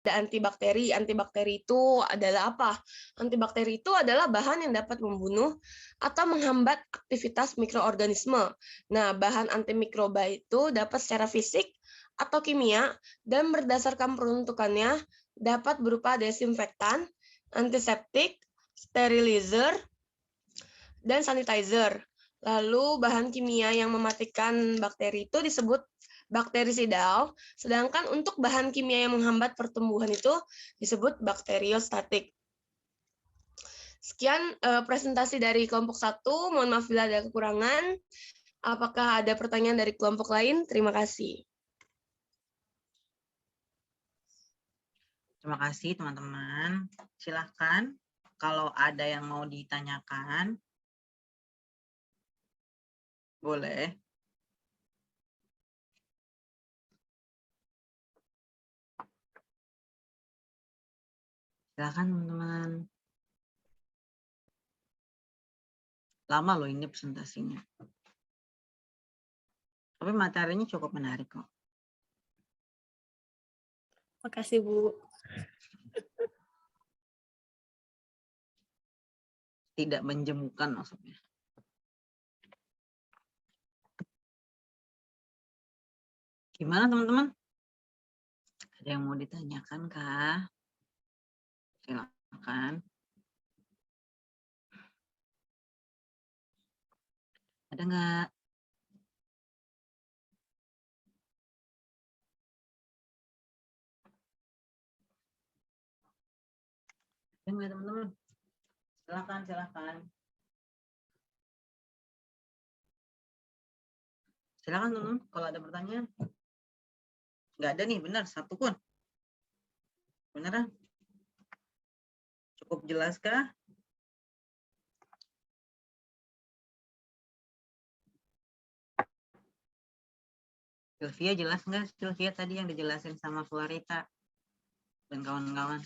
ada antibakteri. Antibakteri itu adalah apa? Antibakteri itu adalah bahan yang dapat membunuh atau menghambat aktivitas mikroorganisme. Nah, bahan antimikroba itu dapat secara fisik atau kimia dan berdasarkan peruntukannya dapat berupa desinfektan, antiseptik, sterilizer, dan sanitizer. Lalu bahan kimia yang mematikan bakteri itu disebut bakterisidal, sedangkan untuk bahan kimia yang menghambat pertumbuhan itu disebut bakteriostatik. Sekian presentasi dari kelompok 1. Mohon maaf bila ada kekurangan. Apakah ada pertanyaan dari kelompok lain? Terima kasih. Terima kasih teman-teman. Silahkan kalau ada yang mau ditanyakan, boleh. Silahkan teman-teman. Lama loh ini presentasinya. Tapi materinya cukup menarik kok. Makasih, Bu. Tidak menjemukan maksudnya. Gimana teman-teman? Ada yang mau ditanyakan kah? Silakan. Ada nggak? Ada nggak teman-teman? Silakan, silakan. Silakan teman-teman, kalau ada pertanyaan. Nggak ada nih, benar, satu pun. Beneran? Cukup jelas kah? Sylvia jelas nggak? Sylvia tadi yang dijelasin sama Flarita dan kawan-kawan.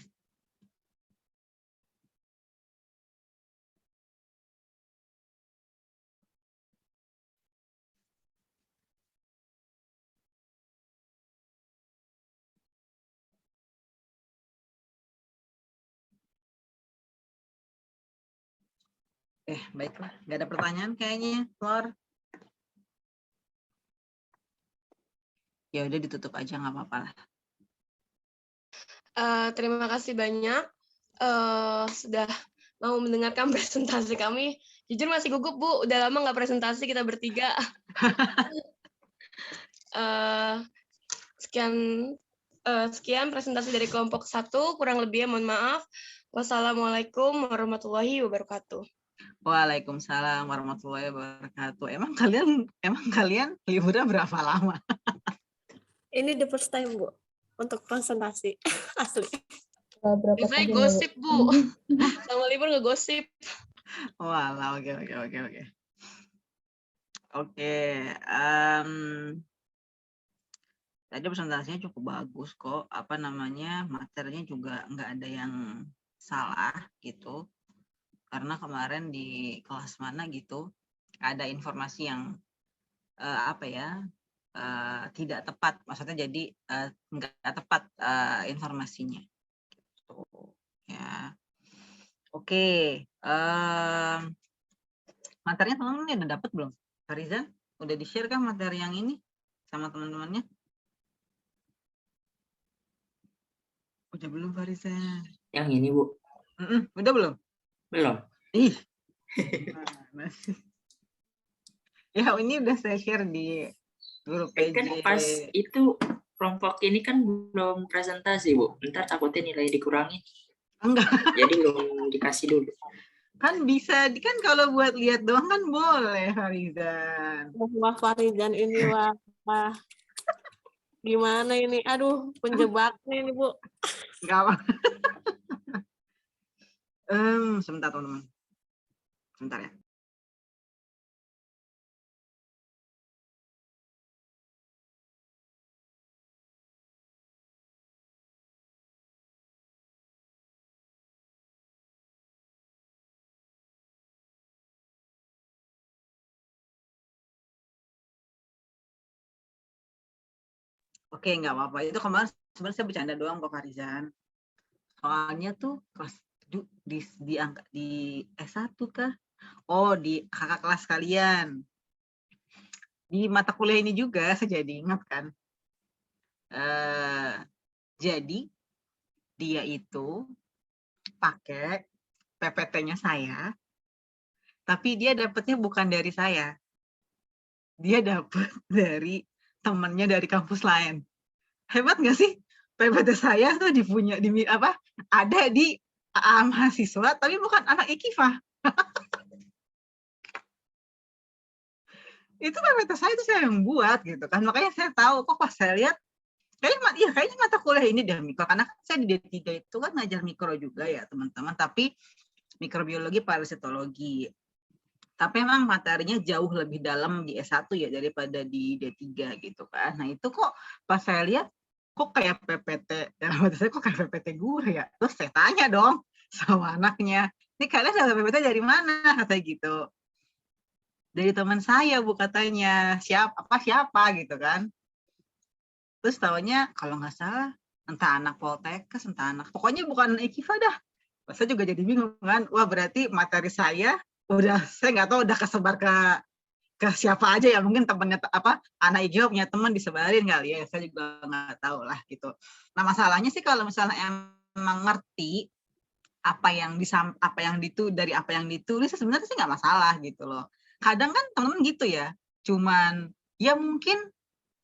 Baiklah. Nggak ada pertanyaan kayaknya, Flor. Ya udah ditutup aja, nggak apa-apa lah. Terima kasih banyak sudah mau mendengarkan presentasi kami. Jujur masih gugup, Bu. Udah lama nggak presentasi kita bertiga. Sekian presentasi dari kelompok 1. Kurang lebihnya mohon maaf. Wassalamualaikum warahmatullahi wabarakatuh. Waalaikumsalam warahmatullahi wabarakatuh. Emang kalian liburnya berapa lama? Ini the first time, Bu, untuk presentasi. Asli. Saya gosip, Bu. Sama libur ngegosip. Walah, oke. Oke, tadi presentasinya cukup bagus kok. Apa namanya, materinya juga nggak ada yang salah gitu. Karena kemarin di kelas mana gitu ada informasi yang tidak tepat, maksudnya jadi nggak tepat informasinya. Gitu, ya. Oke, materinya teman-teman udah dapat belum? Fariza, udah di-share kan materi yang ini sama teman-temannya? Udah belum Fariza? Yang ini, Bu? Udah belum? Belum. Ih. Ya, ini udah saya share di grup PJ. Kan pas itu kelompok ini kan belum presentasi, Bu. Ntar takutnya nilai dikurangi. Enggak. Jadi belum dikasih dulu. Kan bisa, kan kalau buat lihat doang kan boleh, Farizan. Wah, Farizan ini, wah. Gimana ini? Aduh, penjebaknya ini, Bu. Enggak apa. Sebentar, teman-teman. Sebentar ya. Oke, nggak apa-apa. Itu kemarin sebenarnya saya bercanda doang kok Kak Rizan. Soalnya tuh kelas di S1 kah? Oh, di kakak kelas kalian. Di mata kuliah ini juga saya jadi ingat kan. Jadi dia itu pakai PPT-nya saya, tapi dia dapatnya bukan dari saya. Dia dapat dari temennya dari kampus lain. Hebat nggak sih? PPT saya tuh ada di mahasiswa, tapi bukan anak IKIFA. Itu PPT saya itu saya yang buat gitu kan. Makanya saya tahu kok pas saya lihat kayaknya mata kuliah ini deh mikro, karena saya di D3 itu kan ngajar mikro juga ya teman-teman, tapi mikrobiologi parasitologi. Tapi memang materinya jauh lebih dalam di S1 ya daripada di D3 gitu kan. Nah itu kok pas saya lihat kok kayak PPT, dalam hati saya kok kayak PPT gue ya. Terus saya tanya dong sama anaknya, ini kalian dapat PPT dari mana? Katanya gitu. Dari teman saya Bu katanya, siapa gitu kan. Terus tahunya kalau nggak salah entah anak Poltekkes, entah anak, pokoknya bukan IKIFA dah. Saya juga jadi bingung kan, wah berarti materi saya saya nggak tahu udah kesebar ke siapa aja ya, mungkin temennya anak IKIFA punya teman disebarin kali ya, saya juga nggak tahu lah gitu. Nah masalahnya sih kalau misalnya emang ngerti apa yang dari apa yang ditulis sebenarnya sih nggak masalah gitu loh. Kadang kan teman-teman gitu ya, cuman ya mungkin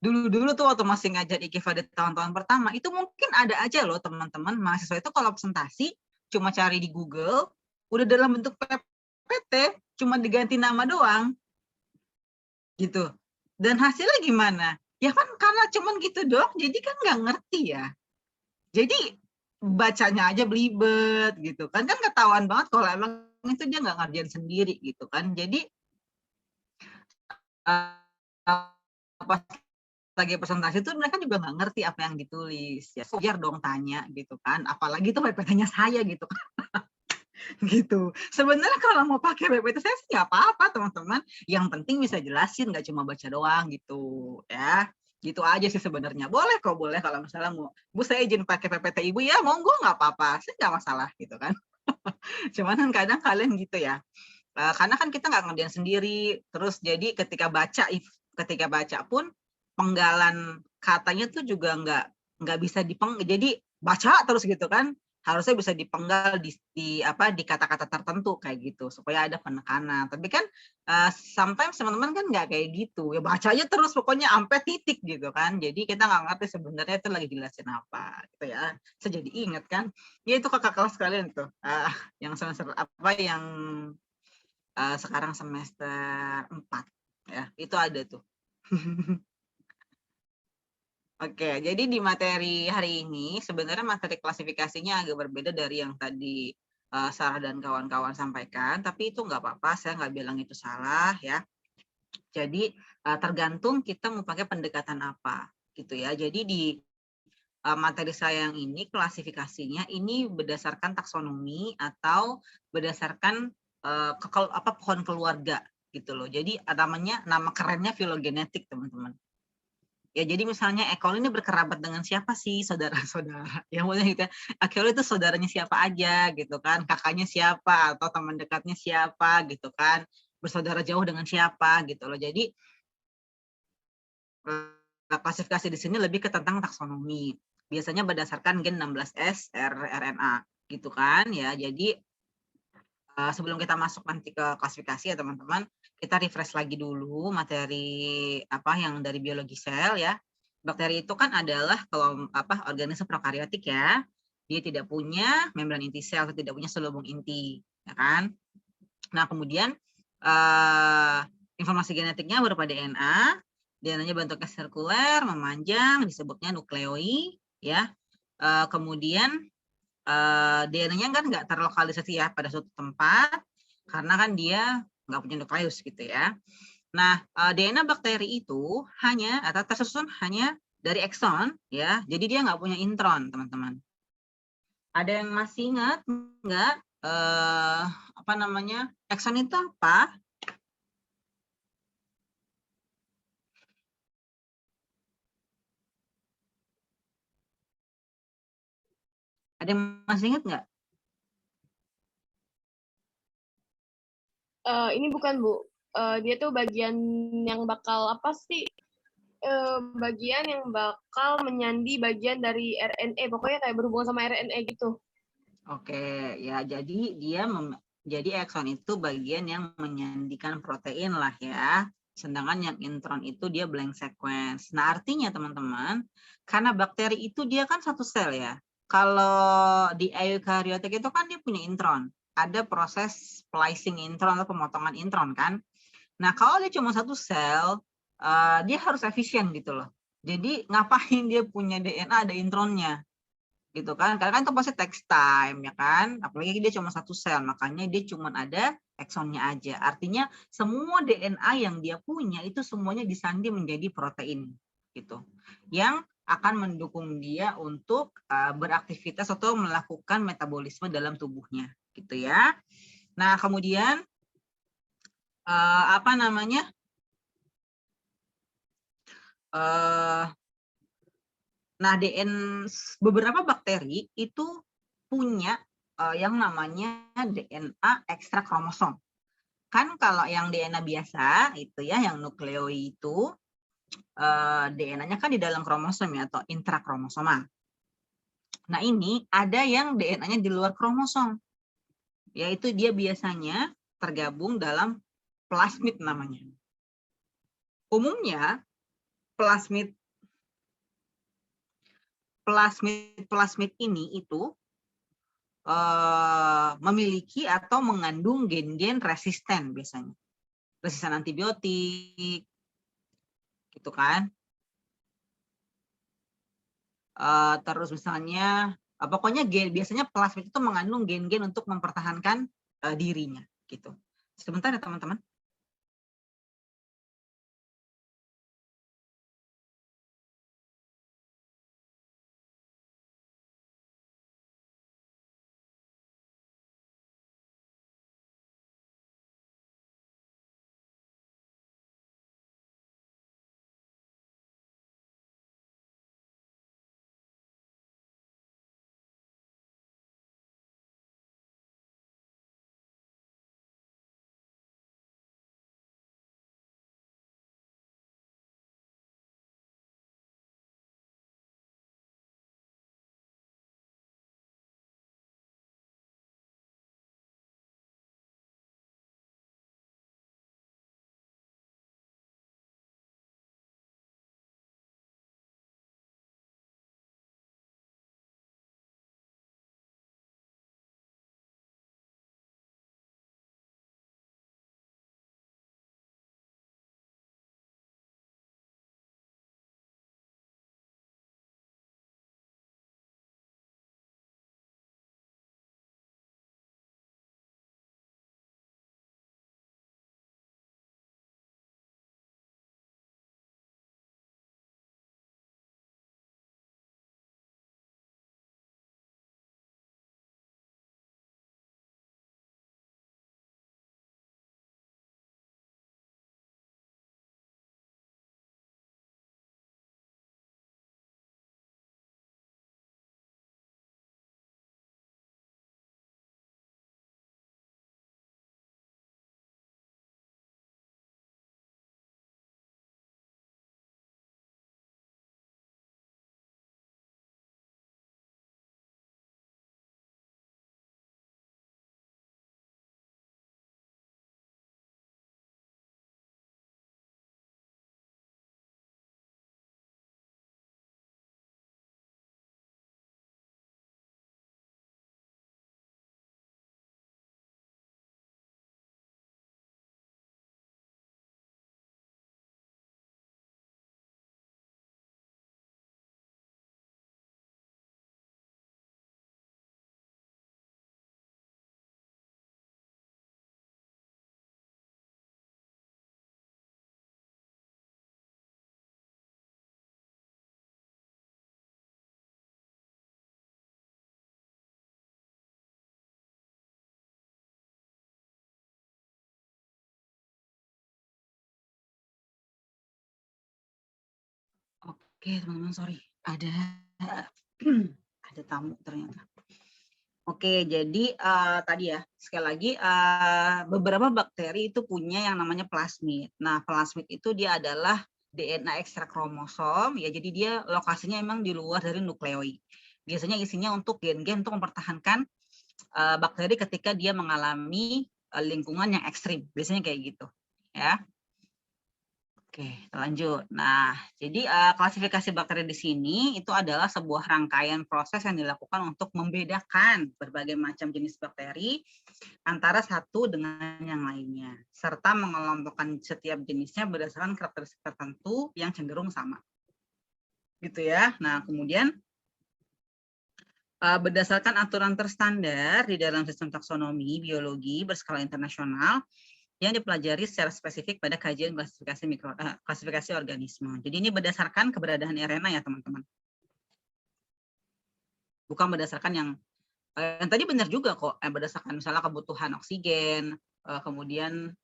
dulu tuh waktu masih ngajar IKIFA di tahun-tahun pertama, itu mungkin ada aja loh teman-teman mahasiswa itu kalau presentasi cuma cari di Google, udah dalam bentuk PPT, cuma diganti nama doang, gitu. Dan hasilnya gimana? Ya kan karena cuma gitu doang, jadi kan nggak ngerti ya. Jadi bacanya aja belibet gitu kan ketahuan banget kalau emang itu dia nggak ngerjain sendiri gitu kan. Jadi pas lagi presentasi tuh mereka juga nggak ngerti apa yang ditulis ya, biar dong tanya gitu kan, apalagi tuh PPT-nya saya gitu kan. Gitu sebenarnya kalau mau pakai PPT saya sih nggak apa-apa teman-teman, yang penting bisa jelasin nggak cuma baca doang gitu ya, gitu aja sih sebenarnya. Boleh kalau misalnya mau Bu saya izin pakai PPT Ibu ya monggo nggak apa-apa, saya nggak masalah gitu kan. Cuman kan kadang kalian gitu ya, karena kan kita nggak ngerjain sendiri, terus jadi ketika baca pun penggalan katanya tuh juga nggak bisa jadi baca terus gitu kan, harusnya bisa dipenggal di kata-kata tertentu kayak gitu supaya ada penekanan. Tapi kan sometimes teman-teman kan nggak kayak gitu ya, bacanya terus pokoknya sampai titik gitu kan, jadi kita nggak ngerti sebenarnya itu lagi jelasin apa gitu ya. Saya jadi ingat kan ya itu kakak kelas kalian tuh yang semester yang sekarang semester 4 ya, itu ada tuh. Oke, jadi di materi hari ini sebenarnya materi klasifikasinya agak berbeda dari yang tadi Sarah dan kawan-kawan sampaikan, tapi itu nggak apa-apa, saya nggak bilang itu salah ya. Jadi tergantung kita mau pakai pendekatan apa gitu ya. Jadi di materi saya yang ini klasifikasinya ini berdasarkan taksonomi atau berdasarkan pohon keluarga gitu loh. Jadi nama kerennya filogenetik teman-teman. Ya jadi misalnya Ekol ini berkerabat dengan siapa sih saudara-saudara? Yang maksudnya gitu ya, Ekol itu saudaranya siapa aja gitu kan, kakaknya siapa atau teman dekatnya siapa gitu kan, bersaudara jauh dengan siapa gitu loh. Jadi klasifikasi di sini lebih ke tentang taksonomi. Biasanya berdasarkan gen 16S rRNA gitu kan ya. Jadi sebelum kita masuk nanti ke klasifikasi ya teman-teman, kita refresh lagi dulu materi yang dari biologi sel ya. Bakteri itu kan adalah organisme prokariotik ya. Dia tidak punya membran inti sel, atau tidak punya selubung inti, ya kan? Nah, kemudian informasi genetiknya berupa DNA. DNA-nya bentuknya sirkuler, memanjang, disebutnya nukleoi ya. Kemudian DNA-nya kan nggak terlokalisasi ya pada suatu tempat karena kan dia nggak punya nukleus gitu ya. Nah, DNA bakteri itu tersusun hanya dari ekson ya, jadi dia nggak punya intron teman-teman. Ada yang masih ingat nggak ekson itu apa? Ada yang masih ingat nggak? Ini bukan Bu. Dia tuh bagian yang bakal apa sih? Bagian yang bakal menyandi bagian dari RNA. Pokoknya kayak berhubungan sama RNA gitu. Oke, ya jadi jadi ekson itu bagian yang menyandikan protein lah ya. Sedangkan yang intron itu dia blank sequence. Nah, artinya teman-teman, karena bakteri itu dia kan satu sel ya. Kalau di eukariotik itu kan dia punya intron. Ada proses splicing intron atau pemotongan intron kan. Nah, kalau dia cuma satu sel, dia harus efisien gitu loh. Jadi ngapain dia punya DNA ada intronnya? Gitu kan, karena kan itu pasti takes time ya kan, apalagi dia cuma satu sel, makanya dia cuma ada eksonnya aja. Artinya semua DNA yang dia punya itu semuanya disandi menjadi protein gitu, yang akan mendukung dia untuk beraktivitas atau melakukan metabolisme dalam tubuhnya gitu ya. Nah kemudian apa namanya nah, beberapa bakteri itu punya yang namanya DNA ekstra kromosom. Kan kalau yang DNA biasa itu ya, yang nukleoid itu DNA-nya kan di dalam kromosom ya, atau intrakromosomal. Nah, ini ada yang DNA-nya di luar kromosom. Yaitu dia biasanya tergabung dalam plasmid namanya. Umumnya plasmid ini itu memiliki atau mengandung gen-gen resisten biasanya. Resisten antibiotik, gitu kan. Terus misalnya, pokoknya biasanya plasmid itu mengandung gen-gen untuk mempertahankan dirinya, gitu. Sebentar ya teman-teman. Oke teman-teman, sorry. Ada tamu ternyata. Oke, jadi tadi ya, sekali lagi beberapa bakteri itu punya yang namanya plasmid. Nah, plasmid itu dia adalah DNA ekstra kromosom, ya jadi dia lokasinya emang di luar dari nukleoid. Biasanya isinya untuk gen-gen untuk mempertahankan bakteri ketika dia mengalami lingkungan yang ekstrim. Biasanya kayak gitu, ya. Oke, lanjut. Nah, jadi klasifikasi bakteri di sini itu adalah sebuah rangkaian proses yang dilakukan untuk membedakan berbagai macam jenis bakteri antara satu dengan yang lainnya, serta mengelompokkan setiap jenisnya berdasarkan karakteristik tertentu yang cenderung sama. Gitu ya. Nah, kemudian berdasarkan aturan terstandar di dalam sistem taksonomi biologi berskala internasional, yang dipelajari secara spesifik pada kajian klasifikasi organisme. Jadi ini berdasarkan keberadaan RNA ya teman-teman. Bukan berdasarkan yang tadi benar juga kok, berdasarkan misalnya kebutuhan oksigen, kemudian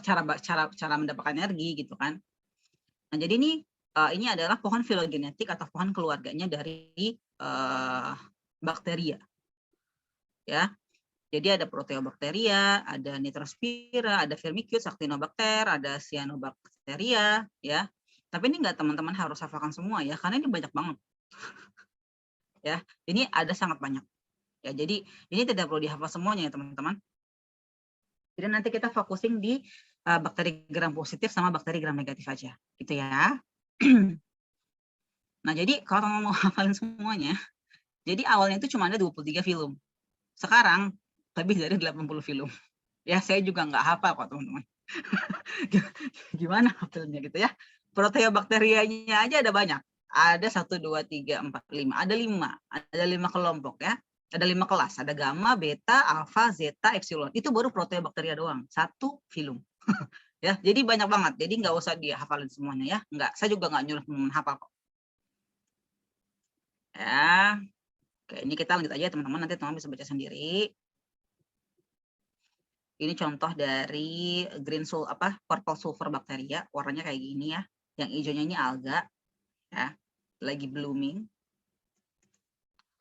cara mendapatkan energi gitu kan. Nah jadi ini adalah pohon filogenetik atau pohon keluarganya dari bakteria, ya. Jadi ada Proteobacteria, ada Nitrospira, ada Firmicutes, Actinobacter, ada Cyanobacteria, ya. Tapi ini nggak teman-teman harus hafalkan semua ya, karena ini banyak banget. Ya, ini ada sangat banyak. Ya, jadi ini tidak perlu dihafal semuanya ya teman-teman. Jadi nanti kita fokusin di bakteri gram positif sama bakteri gram negatif aja, gitu ya. Nah, jadi kalau mau hafalin semuanya, jadi awalnya itu cuma ada 23 film. Sekarang lebih dari 80 film. Ya, saya juga nggak hafal kok teman-teman. Gimana hafalnya gitu ya. Proteobakterianya aja ada banyak. Ada 1, 2, 3, 4, 5. Ada 5. Ada 5 kelompok ya. Ada 5 kelas. Ada gamma, beta, alfa, zeta, epsilon. Itu baru proteobakteria doang. 1 film. Ya, jadi banyak banget. Jadi nggak usah dihafalin semuanya ya. Nggak, saya juga nggak nyuruh teman-teman hafal kok. Ya. Oke, ini kita lanjut aja teman-teman. Nanti teman-teman bisa baca sendiri. Ini contoh dari purple sulfur bacteria, warnanya kayak gini ya. Yang hijaunya ini alga, ya, lagi blooming.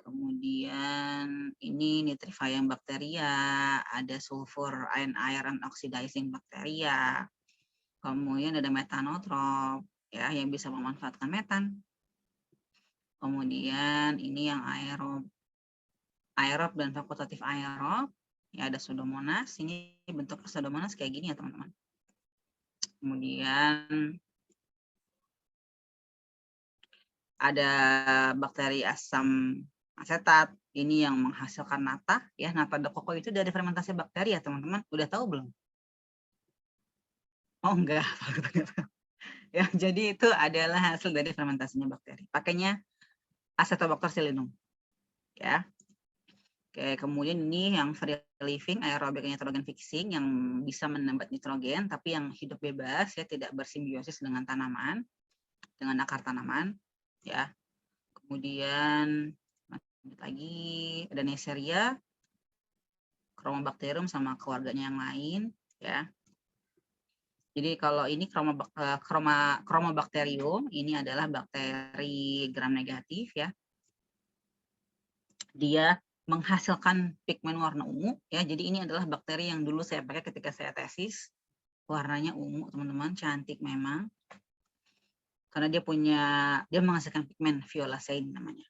Kemudian ini nitrifying bacteria, ada sulfur iron oxidizing bacteria. Kemudian ada metanotrop, ya, yang bisa memanfaatkan metan. Kemudian ini yang aerob dan fakultatif aerob. Ya, ada Pseudomonas. Ini bentuk Pseudomonas kayak gini ya teman-teman. Kemudian ada bakteri asam asetat. Ini yang menghasilkan nata. Ya, nata de coco itu dari fermentasi bakteri ya teman-teman. Udah tahu belum? Oh enggak. Ya, jadi itu adalah hasil dari fermentasinya bakteri. Pakainya Acetobacter pseudomonas. Ya. Oke, kemudian ini yang free living aerobic nitrogen fixing yang bisa menembak nitrogen tapi yang hidup bebas ya, tidak bersimbiosis dengan tanaman, dengan akar tanaman ya. Kemudian lanjut lagi ada Neisseria, Chromobacterium sama keluarganya yang lain ya. Jadi kalau ini Chromobacterium ini adalah bakteri gram negatif ya. Dia menghasilkan pigmen warna ungu ya. Jadi ini adalah bakteri yang dulu saya pakai ketika saya tesis. Warnanya ungu teman-teman, cantik memang. Karena dia menghasilkan pigmen violacea namanya.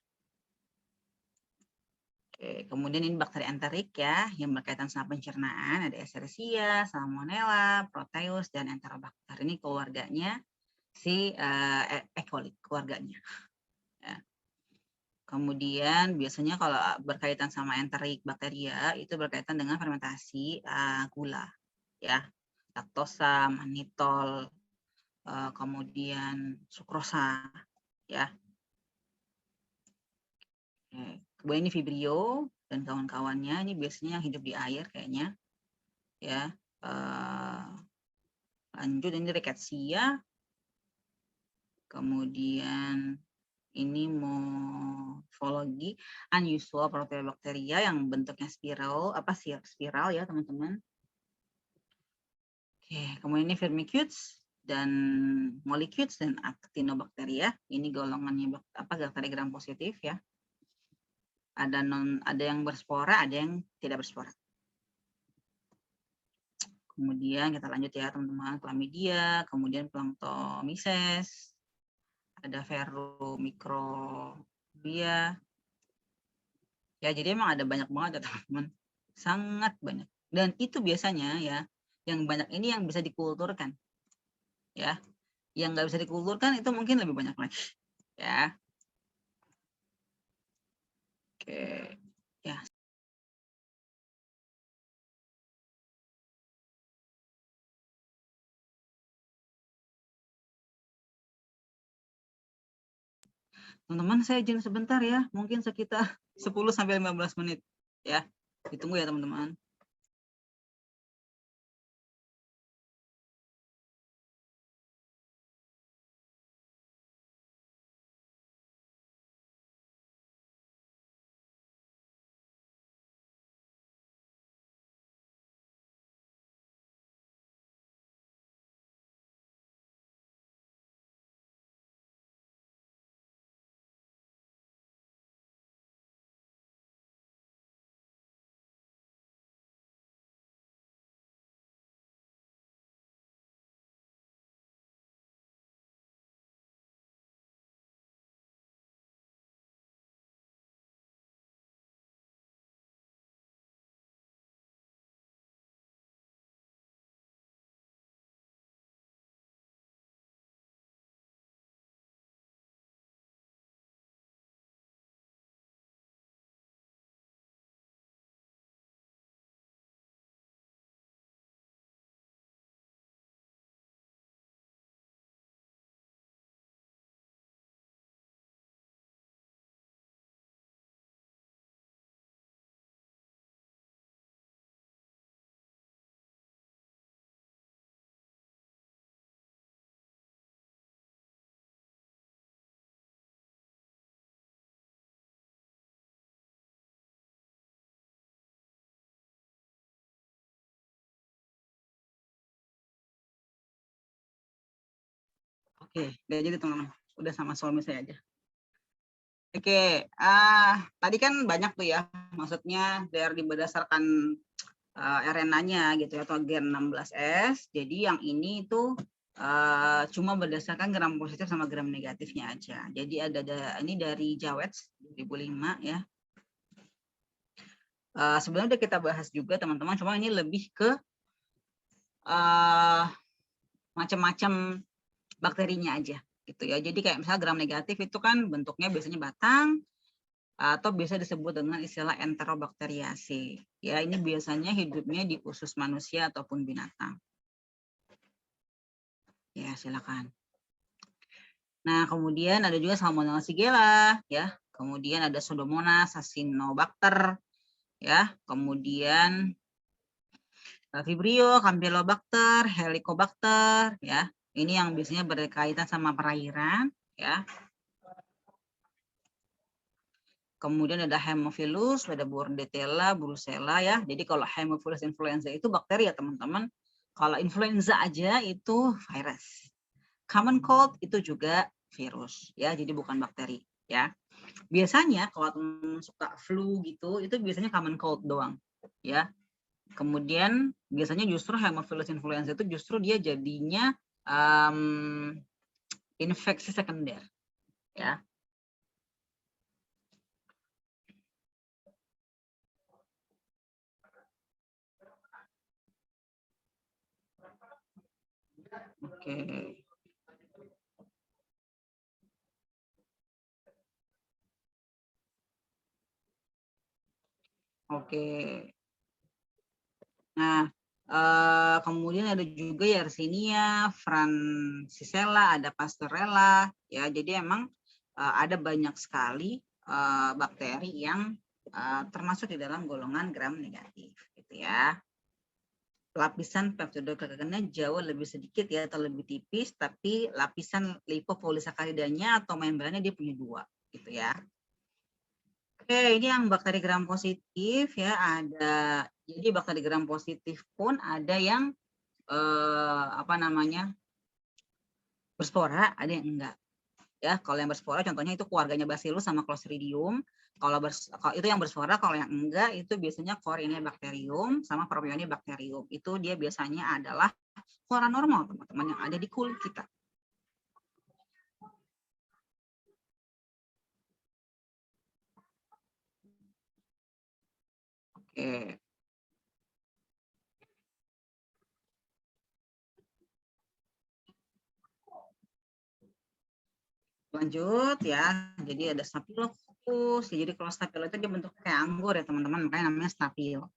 Oke, kemudian ini bakteri enterik ya yang berkaitan sama pencernaan, ada Escherichia, Salmonella, Proteus dan Enterobacter. Ini keluarganya si E. coli, keluarganya. Ya. Kemudian biasanya kalau berkaitan sama enterik bakteria itu berkaitan dengan fermentasi gula ya, laktosa, manitol, kemudian sukrosa ya. Kemudian ini Vibrio dan kawan-kawannya, ini biasanya hidup di air kayaknya ya. Lanjut ini Rickettsia. Kemudian ini morfologi unusual proteobacteria yang bentuknya spiral ya teman-teman. Oke, kemudian ini Firmicutes dan Mollicutes dan Actinobacteria. Ini golongannya bakteri gram positif ya. ada yang berspora, ada yang tidak berspora. Kemudian kita lanjut ya teman-teman, Chlamydia, kemudian Planktomyces, ada Verrucmicrobia. Ya, jadi emang ada banyak banget ya teman-teman, sangat banyak. Dan itu biasanya ya, yang banyak ini yang bisa dikulturkan, ya. Yang nggak bisa dikulturkan itu mungkin lebih banyak lagi, ya. Oke, ya. Teman-teman, saya izin sebentar ya, mungkin sekitar 10-15 menit, ya. Ditunggu ya teman-teman. Oke, udah jadi teman-teman, udah sama suami saya aja. Oke, tadi kan banyak tuh ya, maksudnya dari berdasarkan RNA-nya gitu ya, atau gen 16S. Jadi yang ini tuh cuma berdasarkan gram positif sama gram negatifnya aja. Jadi ini dari Jawets 2005 ya. Sebenarnya udah kita bahas juga teman-teman, cuma ini lebih ke macam-macam bakterinya aja gitu ya. Jadi kayak misalnya gram negatif itu kan bentuknya biasanya batang atau biasa disebut dengan istilah Enterobacteriaceae. Ya, ini biasanya hidupnya di usus manusia ataupun binatang. Ya, silakan. Nah, kemudian ada juga Salmonella Shigella ya. Kemudian ada Pseudomonas acinetobacter ya. Kemudian Vibrio, Campylobacter, Helicobacter ya. Ini yang biasanya berkaitan sama perairan ya. Kemudian ada Haemophilus, ada Bordetella, Brucella ya. Jadi kalau Haemophilus influenza itu bakteri ya teman-teman. Kalau influenza aja itu virus. Common cold itu juga virus ya. Jadi bukan bakteri ya. Biasanya kalau teman suka flu gitu, itu biasanya common cold doang ya. Kemudian biasanya justru Haemophilus influenza itu justru dia jadinya infeksi sekunder ya. Oke. Oke. Nah, kemudian ada juga Yersinia, Francisella, ada Pasteurella ya. Jadi emang ada banyak sekali bakteri yang termasuk di dalam golongan gram negatif gitu ya. Lapisan peptidoglycannya jauh lebih sedikit ya atau lebih tipis, tapi lapisan lipopolisakaridanya atau membrannya dia punya 2 gitu ya. Oke, ini yang bakteri gram positif ya, ada. Jadi bakteri gram positif pun ada yang berspora, ada yang enggak Ya, kalau yang berspora contohnya itu keluarganya Bacillus sama Clostridium. Kalau itu yang berspora, kalau yang enggak itu biasanya Corynebacterium sama Propionibacterium. Itu dia biasanya adalah flora normal, teman-teman, yang ada di kulit kita. Oke. Lanjut ya. Jadi ada Staphylococcus. Jadi kalau Staphylo itu dia bentuk kayak anggur ya, teman-teman, makanya namanya Staphylo.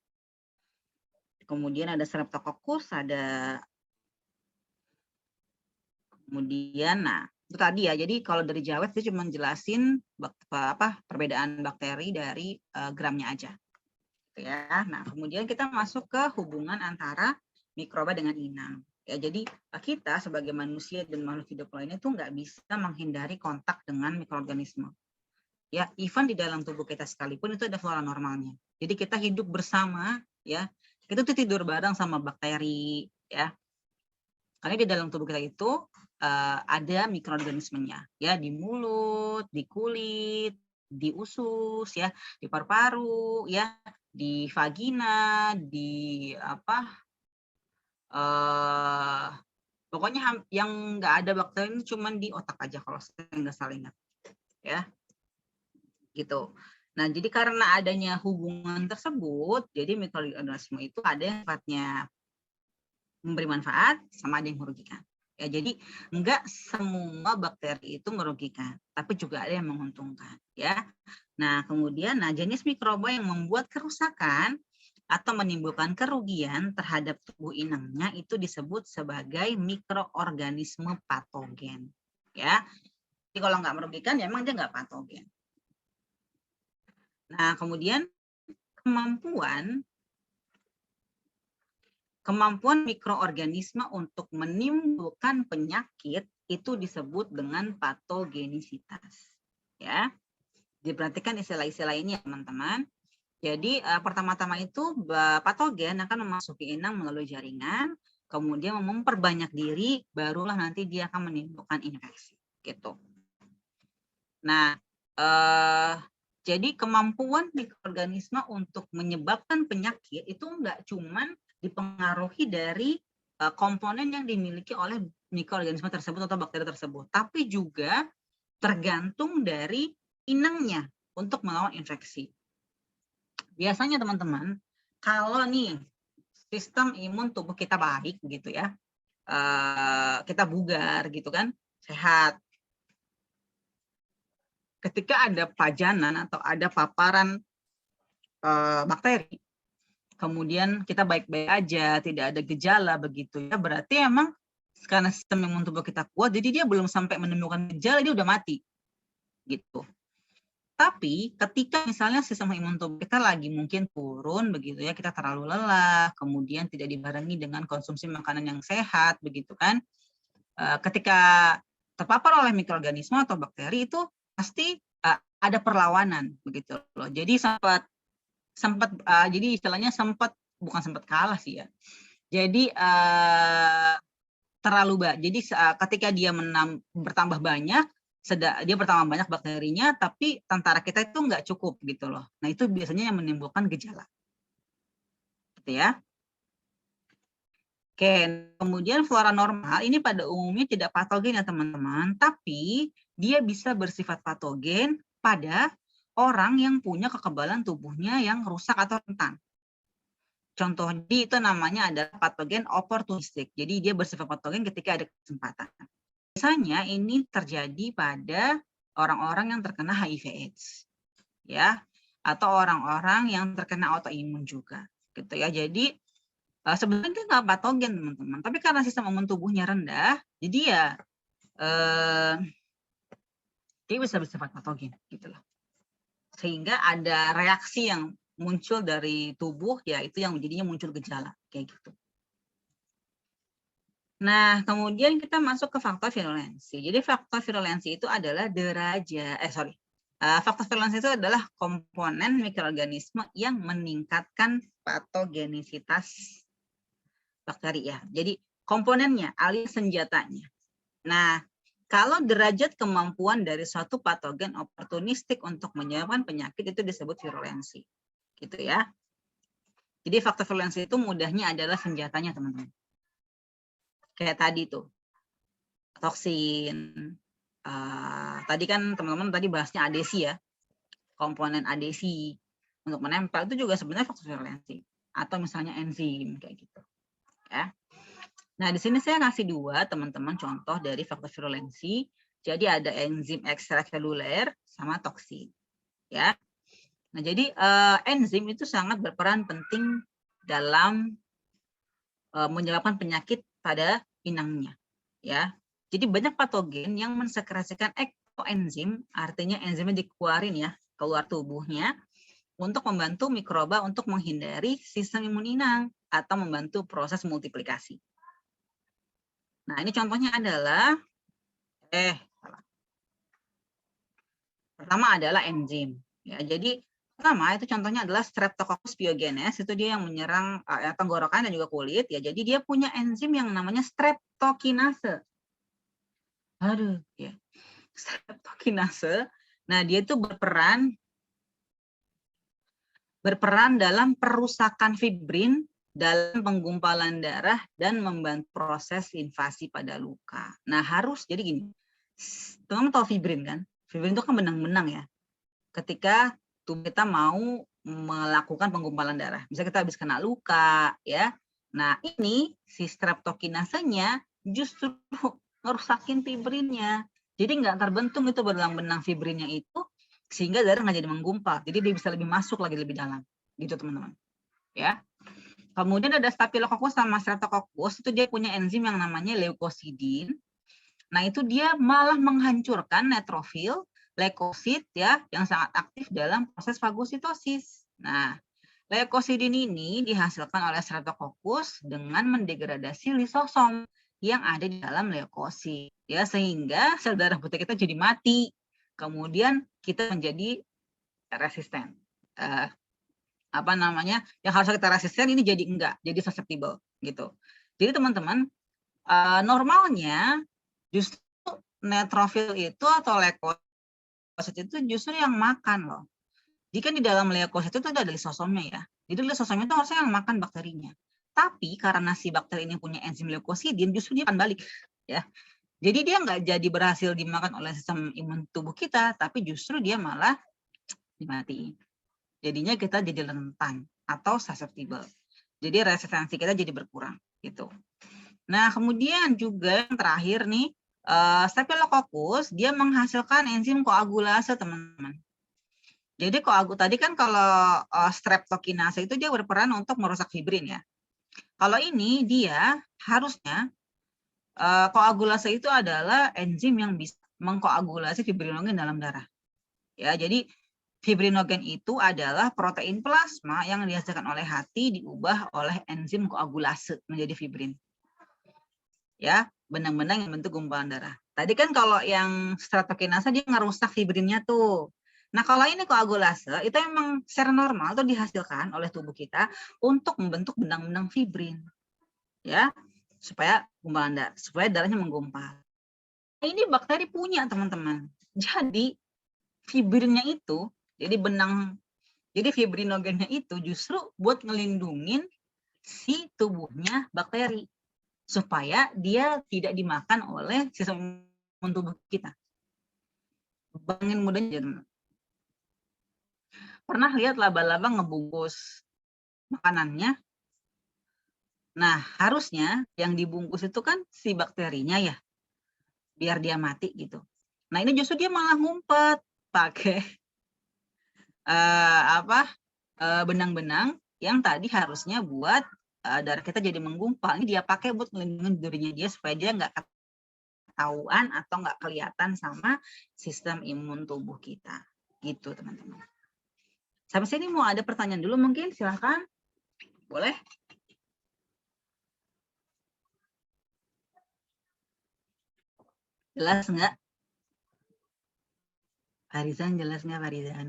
Kemudian ada Streptococcus, kemudian itu tadi ya. Jadi kalau dari Jawet itu cuma jelasin perbedaan bakteri dari gramnya aja. Gitu ya. Nah, kemudian kita masuk ke hubungan antara mikroba dengan inang. Ya, jadi kita sebagai manusia dan makhluk hidup lainnya tuh nggak bisa menghindari kontak dengan mikroorganisme. Ya, even di dalam tubuh kita sekalipun itu ada flora normalnya. Jadi kita hidup bersama, ya, kita tuh tidur bareng sama bakteri, ya. Karena di dalam tubuh kita itu ada mikroorganismenya, ya, di mulut, di kulit, di usus, ya, di paru-paru, ya, di vagina, di pokoknya yang nggak ada bakteri ini cuma di otak aja kalau saya nggak salah ingat, ya, gitu. Nah, jadi karena adanya hubungan tersebut, jadi mikroorganisme itu ada yang sifatnya memberi manfaat sama ada yang merugikan. Ya, jadi enggak semua bakteri itu merugikan, tapi juga ada yang menguntungkan, ya. Nah, kemudian jenis mikroba yang membuat kerusakan atau menimbulkan kerugian terhadap tubuh inangnya itu disebut sebagai mikroorganisme patogen, ya. Jadi kalau nggak merugikan, ya memang dia nggak patogen. Nah, kemudian kemampuan mikroorganisme untuk menimbulkan penyakit itu disebut dengan patogenisitas. Ya, diperhatikan istilah-istilah ini ya teman-teman. Jadi pertama-tama itu patogen akan memasuki inang melalui jaringan, kemudian memperbanyak diri, barulah nanti dia akan menimbulkan infeksi. Gitu. Nah, jadi kemampuan mikroorganisme untuk menyebabkan penyakit itu enggak cuman dipengaruhi dari komponen yang dimiliki oleh mikroorganisme tersebut atau bakteri tersebut, tapi juga tergantung dari inangnya untuk melawan infeksi. Biasanya teman-teman, kalau nih sistem imun tubuh kita baik gitu ya, kita bugar gitu kan, sehat. Ketika ada pajanan atau ada paparan bakteri, kemudian kita baik-baik aja, tidak ada gejala begitu ya, berarti emang karena sistem imun tubuh kita kuat, jadi dia belum sampai menemukan gejala, dia udah mati, gitu. Tapi ketika misalnya sistem imun tubuh kita lagi mungkin turun begitu ya, kita terlalu lelah, kemudian tidak dibarengi dengan konsumsi makanan yang sehat begitu kan, ketika terpapar oleh mikroorganisme atau bakteri itu pasti ada perlawanan begitu loh. Jadi jadi istilahnya bukan sempat kalah sih ya. Jadi jadi ketika dia bertambah banyak, dia bertambah banyak bakterinya, tapi tentara kita itu nggak cukup gitu loh. Nah itu biasanya yang menimbulkan gejala, gitu ya. Oke, kemudian flora normal ini pada umumnya tidak patogen ya teman-teman, tapi dia bisa bersifat patogen pada orang yang punya kekebalan tubuhnya yang rusak atau rentan. Contohnya itu namanya adalah patogen oportunistik. Jadi dia bersifat patogen ketika ada kesempatan. Biasanya ini terjadi pada orang-orang yang terkena HIV/AIDS, ya, atau orang-orang yang terkena autoimun juga, gitu ya. Jadi sebenarnya dia nggak patogen teman-teman, tapi karena sistem imun tubuhnya rendah, jadi ya dia bisa bersifat patogen, gitu loh. Sehingga ada reaksi yang muncul dari tubuh, ya itu yang jadinya muncul gejala kayak gitu. Nah, kemudian kita masuk ke faktor virulensi. Jadi faktor virulensi itu adalah faktor virulensi itu adalah komponen mikroorganisme yang meningkatkan patogenisitas bakteri ya. Jadi komponennya alias senjatanya. Nah, Kalau derajat kemampuan dari suatu patogen oportunistik untuk menyebabkan penyakit itu disebut virulensi. Gitu ya. Jadi faktor virulensi itu mudahnya adalah senjatanya, teman-teman. Kayak tadi tuh, toksin. Tadi kan teman-teman tadi bahasnya adesi ya. Komponen adesi untuk menempel itu juga sebenarnya faktor virulensi. Atau misalnya enzim kayak gitu. Ya. Nah, di sini saya ngasih 2 teman-teman contoh dari faktor virulensi. Jadi ada enzim ekstraseluler sama toksin. Ya. Nah, jadi enzim itu sangat berperan penting dalam menyebabkan penyakit pada inangnya. Ya. Jadi banyak patogen yang mensekresikan ekoenzim, artinya enzimnya dikeluarin ya, keluar tubuhnya untuk membantu mikroba untuk menghindari sistem imun inang atau membantu proses multiplikasi. Nah, ini contohnya adalah pertama adalah enzim. Ya, jadi pertama itu contohnya adalah Streptococcus pyogenes, itu dia yang menyerang tenggorokan dan juga kulit ya. Jadi dia punya enzim yang namanya streptokinase. Aduh, ya. Streptokinase. Nah, dia itu berperan dalam perusakan fibrin dalam penggumpalan darah dan membantu proses invasi pada luka. Nah, jadi gini. Teman-teman tahu fibrin kan? Fibrin itu kan benang-benang ya. Ketika tubuh kita mau melakukan penggumpalan darah. Misalnya kita habis kena luka ya. Nah, ini si streptokinasenya justru ngerusakin fibrinnya. Jadi nggak terbentuk itu benang-benang fibrinnya itu, sehingga darah nggak jadi menggumpal. Jadi dia bisa lebih masuk lagi lebih dalam. Gitu teman-teman. Ya. Kemudian ada Staphylococcus sama Streptococcus, itu dia punya enzim yang namanya leukosidin. Nah, itu dia malah menghancurkan neutrofil, leukosit ya, yang sangat aktif dalam proses fagositosis. Nah, leukosidin ini dihasilkan oleh Streptococcus dengan mendegradasi lisosom yang ada di dalam leukosit ya, sehingga sel darah putih kita jadi mati. Kemudian kita menjadi resisten. Yang harusnya kita resisten ini jadi enggak, jadi susceptible gitu. Jadi teman-teman, normalnya justru neutrofil itu atau leukosit itu justru yang makan loh. Jika di dalam leukosit itu ada lisosomnya ya. Jadi lisosomnya itu harusnya yang makan bakterinya. Tapi karena si bakteri ini punya enzim leukosidin, justru dia akan balik ya. Jadi dia nggak jadi berhasil dimakan oleh sistem imun tubuh kita, tapi justru dia malah dimatiin. Jadinya kita jadi rentan atau susceptible. Jadi resistensi kita jadi berkurang gitu. Nah, kemudian juga yang terakhir nih, Staphylococcus dia menghasilkan enzim koagulase, teman-teman. Jadi tadi kan kalau streptokinase itu dia berperan untuk merusak fibrin ya. Kalau ini dia harusnya koagulase itu adalah enzim yang bisa mengkoagulasi fibrinogen dalam darah. Ya, jadi fibrinogen itu adalah protein plasma yang dihasilkan oleh hati diubah oleh enzim koagulase menjadi fibrin. Ya, benang-benang yang bentuk gumpalan darah. Tadi kan kalau yang streptokinase dia ngerusak fibrinnya tuh. Nah, kalau ini koagulase itu memang secara normal tuh dihasilkan oleh tubuh kita untuk membentuk benang-benang fibrin. Ya, supaya darahnya menggumpal. Ini bakteri punya, teman-teman. Jadi fibrinnya itu, jadi fibrinogennya itu justru buat ngelindungin si tubuhnya bakteri supaya dia tidak dimakan oleh sistem imun tubuh kita. Bayangin mudahnya, teman. Pernah lihat laba-laba ngebungkus makanannya? Nah, harusnya yang dibungkus itu kan si bakterinya ya, biar dia mati gitu. Nah, ini justru dia malah ngumpet pakai benang-benang yang tadi harusnya buat darah kita jadi menggumpal. Ini dia pakai buat melindungi dirinya dia supaya dia nggak ketahuan atau nggak kelihatan sama sistem imun tubuh kita. Gitu, teman-teman. Sampai sini mau ada pertanyaan dulu mungkin? Silahkan. Boleh? Jelas nggak? Farizan jelas nggak, Farizan?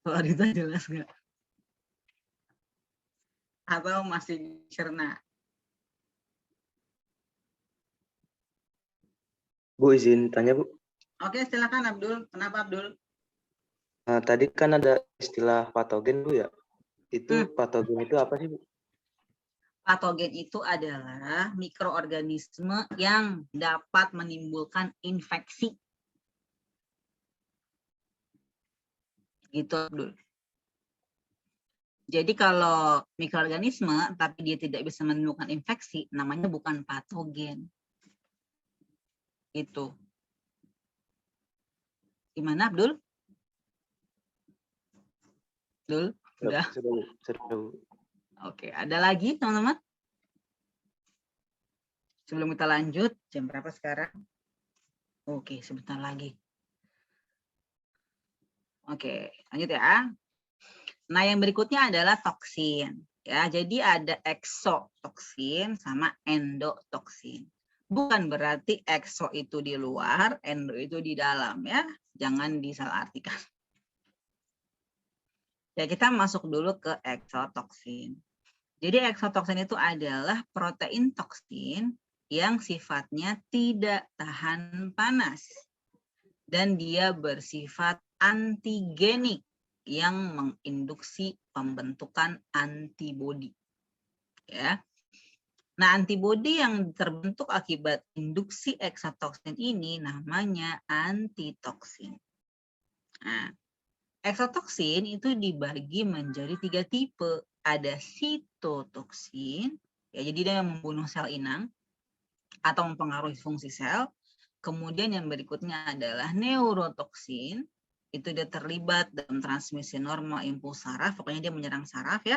Farizan jelas nggak? Atau masih cerna? Bu izin tanya Bu. Oke, silakan Abdul. Kenapa Abdul? Tadi kan ada istilah patogen Bu ya. Itu patogen itu apa sih Bu? Patogen itu adalah mikroorganisme yang dapat menimbulkan infeksi. Gitu Abdul. Jadi kalau mikroorganisme tapi dia tidak bisa menimbulkan infeksi, namanya bukan patogen. Itu. Gimana Abdul? Abdul? Udah? Sudah Bu. Oke, ada lagi teman-teman? Sebelum kita lanjut, jam berapa sekarang? Oke, sebentar lagi. Oke, lanjut ya. Nah, yang berikutnya adalah toksin. Ya, jadi ada eksotoksin sama endotoksin. Bukan berarti ekso itu di luar, endo itu di dalam ya. Jangan disalahartikan. Ya, kita masuk dulu ke eksotoksin. Jadi eksotoksin itu adalah protein toksin yang sifatnya tidak tahan panas. Dan dia bersifat antigenik yang menginduksi pembentukan antibodi. Ya. Nah, antibodi yang terbentuk akibat induksi eksotoksin ini namanya antitoksin. Nah, eksotoksin itu dibagi menjadi 3 tipe. Ada sitotoksin, ya, jadi dia membunuh sel inang atau mempengaruhi fungsi sel. Kemudian yang berikutnya adalah neurotoksin, itu dia terlibat dalam transmisi normal impuls saraf, pokoknya dia menyerang saraf ya.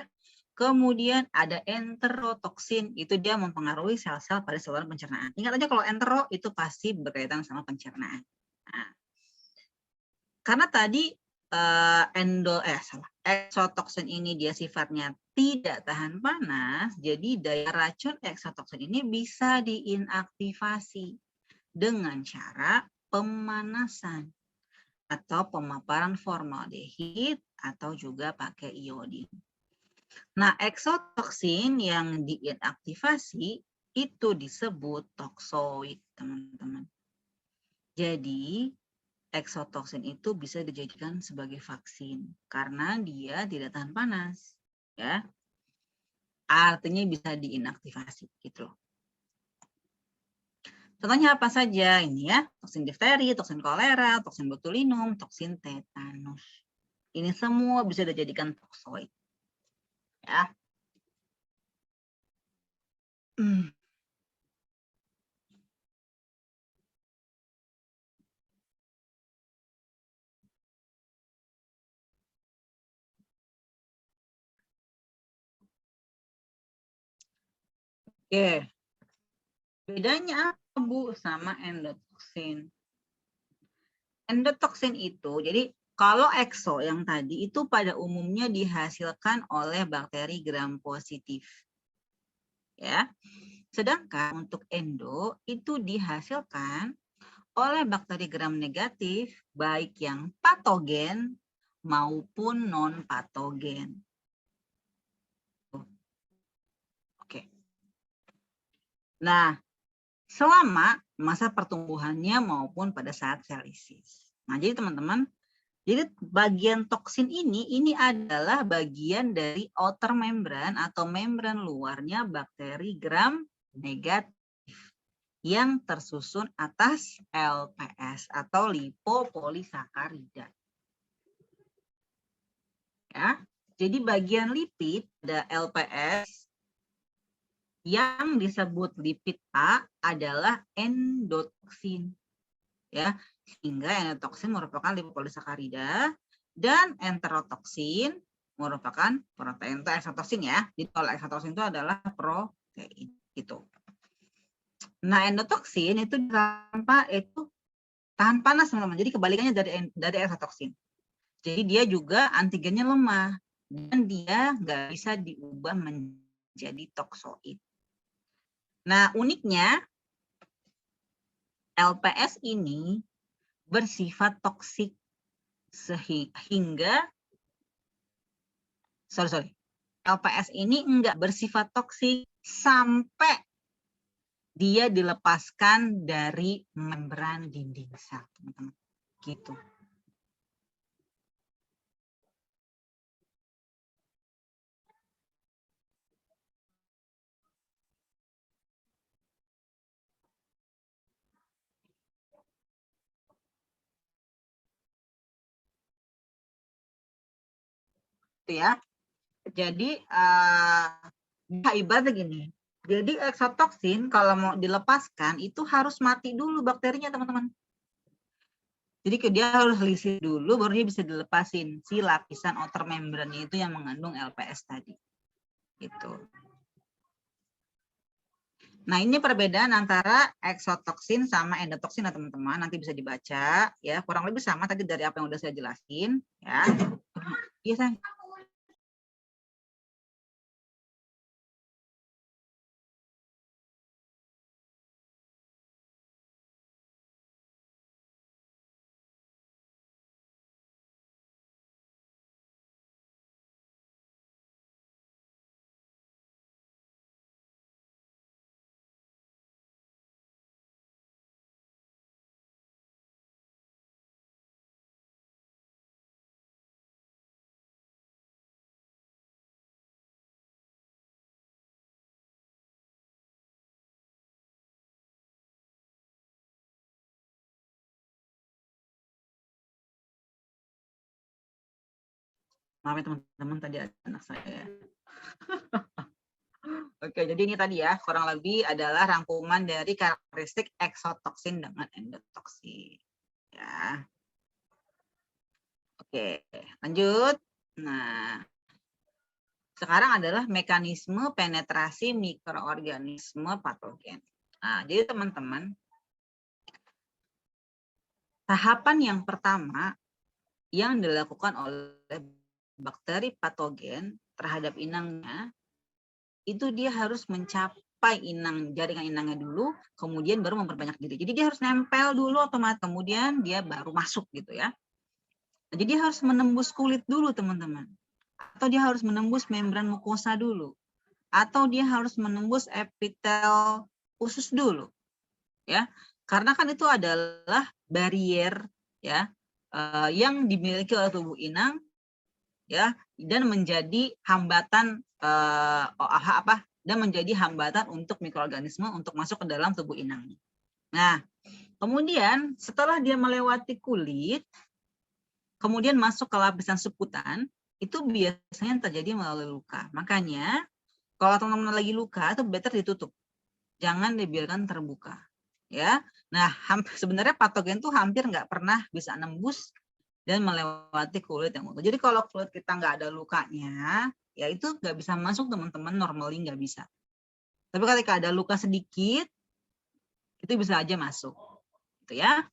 Kemudian ada enterotoksin, itu dia mempengaruhi sel-sel pada saluran pencernaan. Ingat aja kalau entero itu pasti berkaitan sama pencernaan. Nah, karena tadi eksotoksin ini dia sifatnya tidak tahan panas, jadi daya racun eksotoksin ini bisa diinaktivasi dengan cara pemanasan atau pemaparan formaldehid atau juga pakai iodin. Nah, eksotoksin yang diinaktivasi itu disebut toksoid, teman-teman. Jadi, eksotoksin itu bisa dijadikan sebagai vaksin karena dia tidak tahan panas, ya. Artinya bisa diinaktivasi gitu loh. Contohnya apa saja ini ya, toksin difteri, toksin kolera, toksin botulinum, toksin tetanus. Ini semua bisa dijadikan toksoid. Ya. Oke. Bedanya apa Bu sama endotoksin? Endotoksin itu, jadi kalau ekso yang tadi itu pada umumnya dihasilkan oleh bakteri gram positif. Ya. Sedangkan untuk endo itu dihasilkan oleh bakteri gram negatif baik yang patogen maupun non patogen. Oke. Nah, selama masa pertumbuhannya maupun pada saat sel lisis. Nah, jadi teman-teman, jadi bagian toksin ini adalah bagian dari outer membran atau membran luarnya bakteri gram negatif yang tersusun atas LPS atau lipopolisakarida. Ya, jadi bagian lipid ada LPS. Yang disebut lipid A adalah endotoksin. Ya, sehingga endotoksin merupakan lipopolisakarida dan enterotoksin merupakan protein. Itu eksotoksin ya. Jadi kalau eksotoksin itu adalah protein gitu. Nah, endotoksin itu tahan panas teman-teman. Jadi kebalikannya dari eksotoksin. Jadi dia juga antigennya lemah dan dia nggak bisa diubah menjadi toksoid. Nah, uniknya LPS ini bersifat toksik sehingga LPS ini enggak bersifat toksik sampai dia dilepaskan dari membran dinding sel, teman-teman. Gitu. Ya. Jadi ibaratnya gini. Jadi eksotoksin kalau mau dilepaskan itu harus mati dulu bakterinya, teman-teman. Jadi dia harus lisih dulu baru dia bisa dilepasin si lapisan outer membran itu yang mengandung LPS tadi. Gitu. Nah, ini perbedaan antara eksotoksin sama endotoksin, teman-teman. Nanti bisa dibaca ya, kurang lebih sama tadi dari apa yang udah saya jelasin ya. Iya, sayang. Maaf ya teman-teman, tadi ada anak saya. Oke, jadi ini tadi ya, kurang lebih adalah rangkuman dari karakteristik eksotoksin dengan endotoksin. Ya. Oke, lanjut. Nah, sekarang adalah mekanisme penetrasi mikroorganisme patogen. Nah, jadi teman-teman, tahapan yang pertama yang dilakukan oleh bakteri patogen terhadap inangnya, itu dia harus mencapai jaringan inangnya dulu, kemudian baru memperbanyak diri. Jadi dia harus nempel dulu otomatis, kemudian dia baru masuk gitu ya. Jadi dia harus menembus kulit dulu, teman-teman. Atau dia harus menembus membran mukosa dulu. Atau dia harus menembus epitel usus dulu. Ya. Karena kan itu adalah barrier ya yang dimiliki oleh tubuh inang ya, dan menjadi hambatan dan menjadi hambatan untuk mikroorganisme untuk masuk ke dalam tubuh inang. Nah, kemudian setelah dia melewati kulit, kemudian masuk ke lapisan seputan, itu biasanya terjadi melalui luka. Makanya kalau teman-teman lagi luka itu better ditutup, jangan dibiarkan terbuka. Ya, nah sebenarnya patogen tuh hampir nggak pernah bisa nembus dan melewati kulit yang utuh. Jadi kalau kulit kita nggak ada lukanya, ya itu nggak bisa masuk, teman-teman, normally nggak bisa. Tapi ketika ada luka sedikit, itu bisa aja masuk, gitu ya.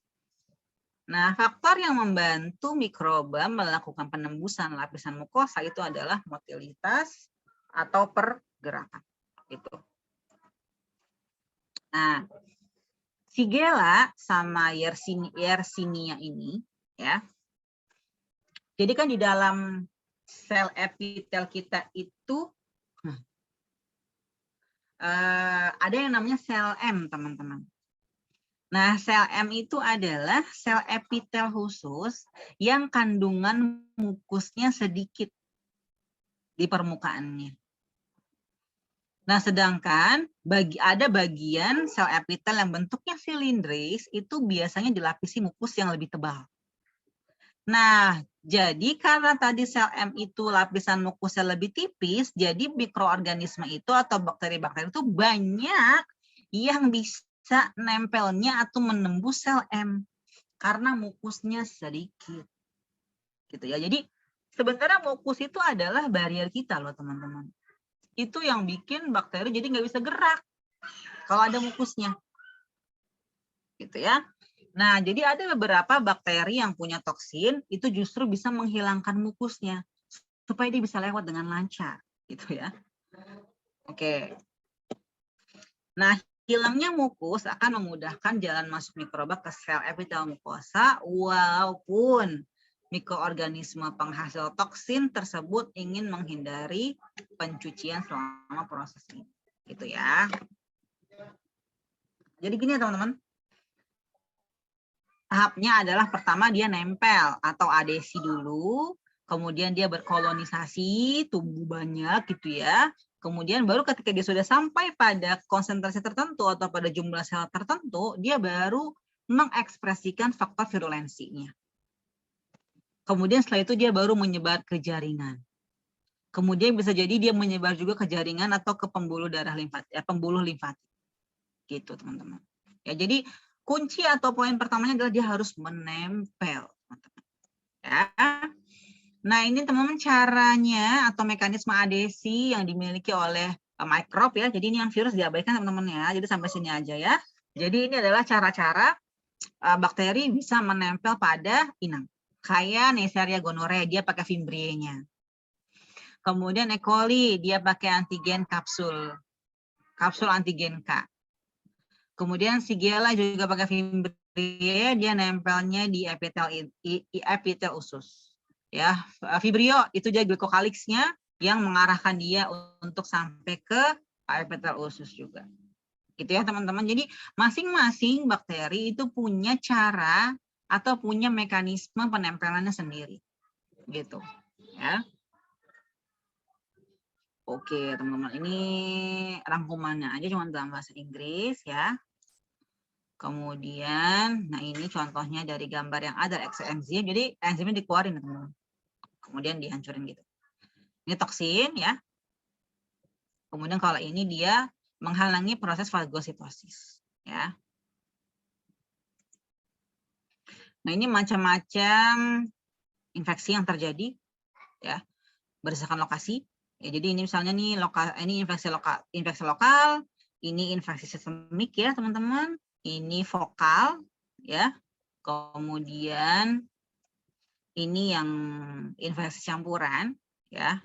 Nah, faktor yang membantu mikroba melakukan penembusan lapisan mukosa itu adalah motilitas atau pergerakan, gitu. Nah, Shigella sama Yersinia ini, ya. Jadi kan di dalam sel epitel kita itu ada yang namanya sel M, teman-teman. Nah, sel M itu adalah sel epitel khusus yang kandungan mukusnya sedikit di permukaannya. Nah, sedangkan ada bagian sel epitel yang bentuknya silindris itu biasanya dilapisi mukus yang lebih tebal. Nah, jadi karena tadi sel M itu lapisan mukusnya lebih tipis, jadi mikroorganisme itu atau bakteri-bakteri itu banyak yang bisa nempelnya atau menembus sel M karena mukusnya sedikit. Gitu ya. Jadi sebenarnya mukus itu adalah barrier kita loh, teman-teman. Itu yang bikin bakteri jadi nggak bisa gerak kalau ada mukusnya. Gitu ya. Nah, jadi ada beberapa bakteri yang punya toksin itu justru bisa menghilangkan mukusnya supaya dia bisa lewat dengan lancar, gitu ya. Oke. Nah, hilangnya mukus akan memudahkan jalan masuk mikroba ke sel epitel mukosa walaupun mikroorganisme penghasil toksin tersebut ingin menghindari pencucian selama proses ini, gitu ya. Jadi gini ya teman-teman. Tahapnya adalah pertama dia nempel atau adesi dulu, kemudian dia berkolonisasi, tumbuh banyak gitu ya. Kemudian baru ketika dia sudah sampai pada konsentrasi tertentu atau pada jumlah sel tertentu, dia baru mengekspresikan faktor virulensinya. Kemudian setelah itu dia baru menyebar ke jaringan. Kemudian bisa jadi dia menyebar juga ke jaringan atau ke pembuluh darah limfatik, pembuluh limfatik. Gitu teman-teman. Ya, jadi kunci atau poin pertamanya adalah dia harus menempel. Ya. Nah, ini teman-teman caranya atau mekanisme adesi yang dimiliki oleh mikrob ya. Jadi ini yang virus diabaikan teman-teman ya. Jadi sampai sini aja ya. Jadi ini adalah cara-cara bakteri bisa menempel pada inang. Kayak Neisseria gonorrhea, dia pakai Fimbriae-nya. Kemudian E. coli, dia pakai antigen kapsul antigen K. Kemudian Shigella juga pakai Fimbriae, dia nempelnya di epitel usus. Ya, Vibrio itu dia glycocalyx-nya yang mengarahkan dia untuk sampai ke epitel usus juga. Gitu ya teman-teman. Jadi masing-masing bakteri itu punya cara atau punya mekanisme penempelannya sendiri. Gitu. Ya. Oke, teman-teman, ini rangkumannya aja cuma dalam bahasa Inggris ya. Kemudian, nah ini contohnya dari gambar yang ada enzim. Jadi enzimnya dikeluarin, teman-teman. Kemudian dihancurin gitu. Ini toksin ya. Kemudian kalau ini dia menghalangi proses fagositosis ya. Nah, ini macam-macam infeksi yang terjadi ya berdasarkan lokasi. Ya, jadi ini misalnya nih ini infeksi lokal, ini infeksi sistemik ya teman-teman, ini vokal ya, kemudian ini yang infeksi campuran ya,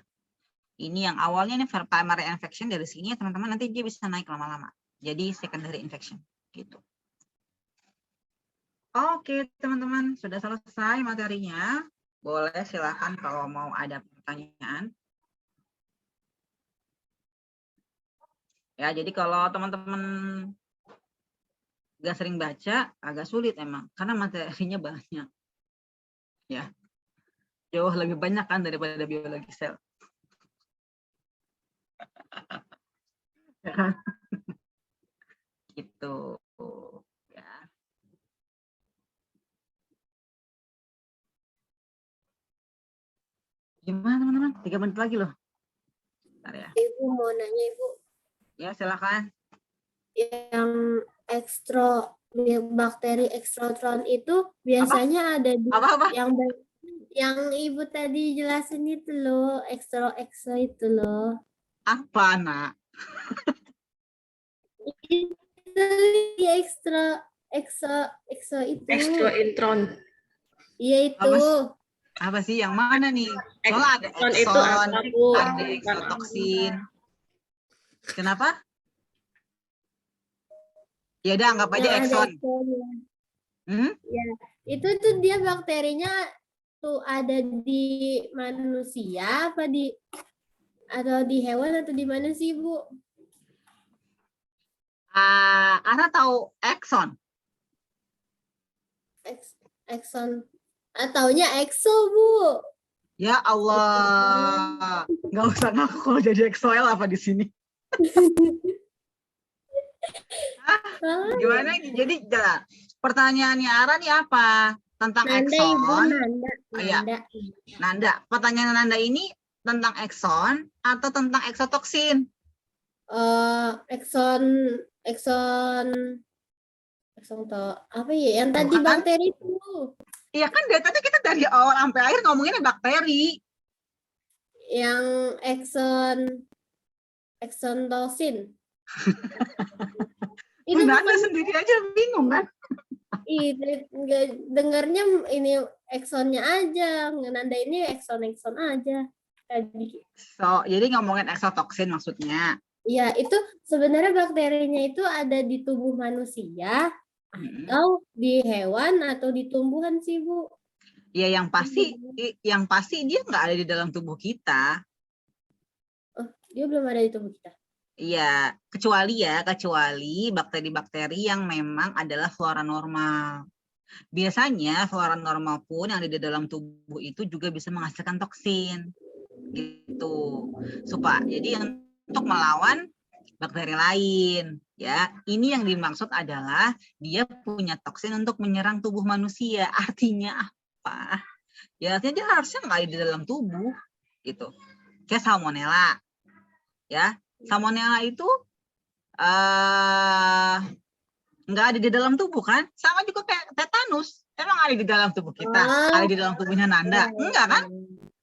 ini yang awalnya ini primary infection dari sini ya teman-teman, nanti dia bisa naik lama-lama, jadi secondary infection gitu. Oke teman-teman, sudah selesai materinya, boleh silakan kalau mau ada pertanyaan. Ya, jadi kalau teman-teman nggak sering baca, agak sulit emang, karena materinya banyak. Ya, jauh lebih banyak kan daripada biologi sel. Ya kan? Gitu. Ya. Gimana teman-teman? 3 menit lagi loh. Bentar ya. Ibu mau nanya Ibu, Ya, silakan. yang bakteri ekstrotron itu biasanya ada di Apa? yang Ibu tadi jelasin itu loh, ekso itu loh. Apa, Nak? Itu ya ekso itu. Extraintron. Iya itu. Apa sih yang mana nih? Soalnya ada Extron itu exon, apa, Bu? ada exotoksin. Kenapa? Ya udah anggap aja Yang ada exon. eksonya. Hmm? Ya, itu tuh dia bakterinya tuh ada di manusia apa atau di hewan atau di mana sih, Bu? Ana tahu exon. Exon. Taunya exo, Bu. Ya Allah. Nggak usah ngaku kalau jadi exoel apa di sini. Gimana ini? Jadi pertanyaannya Ara nih apa? Tentang Nanda, exon. Ibu, Nanda. Iya. Nanda. Pertanyaan Nanda ini tentang exon atau tentang exotoksin? Exon tuh apa ya? Yang tadi Bukan? bakteri itu. Iya kan dari tadi kita dari awal sampai akhir ngomonginnya bakteri. Yang exontoksin. Itu Nanda sendiri aja bingung kan? dengarnya ini eksonnya aja, Nanda ini ekson aja tadi. So, jadi ngomongin exotoksin maksudnya. Ya, itu sebenarnya bakterinya itu ada di tubuh manusia atau di hewan atau di tumbuhan sih, Bu? Ya yang pasti dia nggak ada di dalam tubuh kita. Oh, dia belum ada di tubuh kita. Iya, kecuali bakteri-bakteri yang memang adalah flora normal. Biasanya flora normal pun yang ada di dalam tubuh itu juga bisa menghasilkan toksin, gitu. Jadi untuk melawan bakteri lain, ya. Ini yang dimaksud adalah dia punya toksin untuk menyerang tubuh manusia. Artinya apa? Ya artinya dia harusnya nggak ada di dalam tubuh, gitu. Kayak salmonella, ya. Salmonella itu nggak ada di dalam tubuh kan? Sama juga kayak tetanus. Emang ada di dalam tubuh kita? Ada di dalam tubuhnya Nanda? Enggak kan?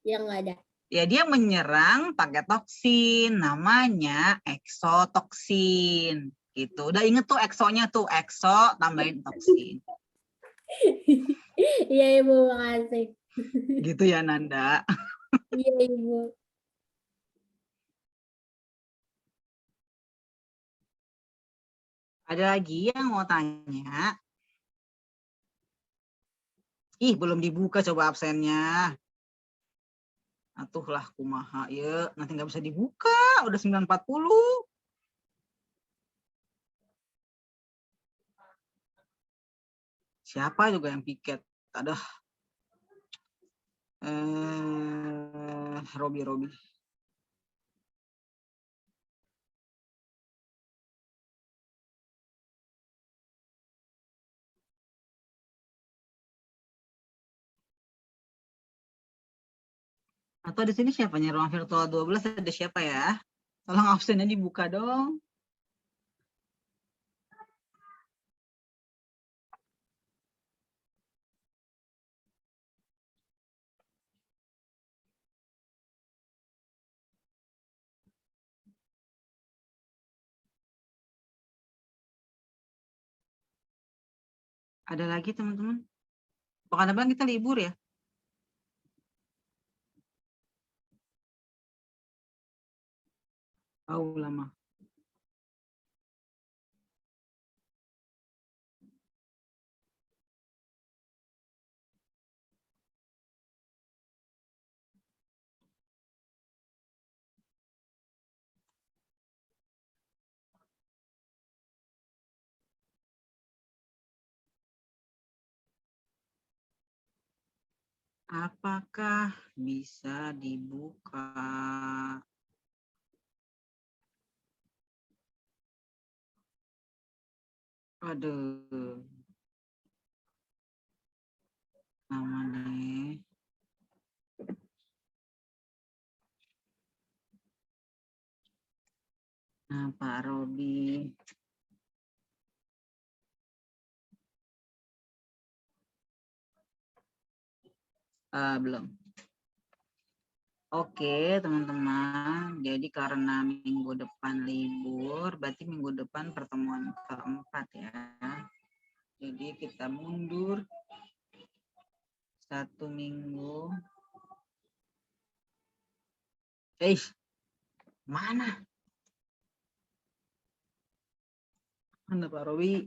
Yang nggak ada. Ya dia menyerang pakai toksin, namanya eksotoksin. Gitu. Udah inget tuh eksonya tuh, ekso tambahin toksin. Iya Ibu, makasih. Gitu ya Nanda. Iya Ibu. Ada lagi yang mau tanya? Ih, belum dibuka coba absennya. Atuhlah kumaha ya, nanti nggak bisa dibuka, udah 9.40. Siapa juga yang piket? Ada Robi. Atau di sini siapanya? Ruang virtual 12 ada siapa ya? Tolong absennya dibuka dong. Ada lagi teman-teman? Pekan depan kita libur ya? Lama. Apakah bisa dibuka? Aduh. Nama nih. Nah, Pak Robi. Belum. Oke, teman-teman. Jadi karena minggu depan libur, berarti minggu depan pertemuan keempat ya. Jadi kita mundur 1 minggu. Mana? Mana Pak Robi?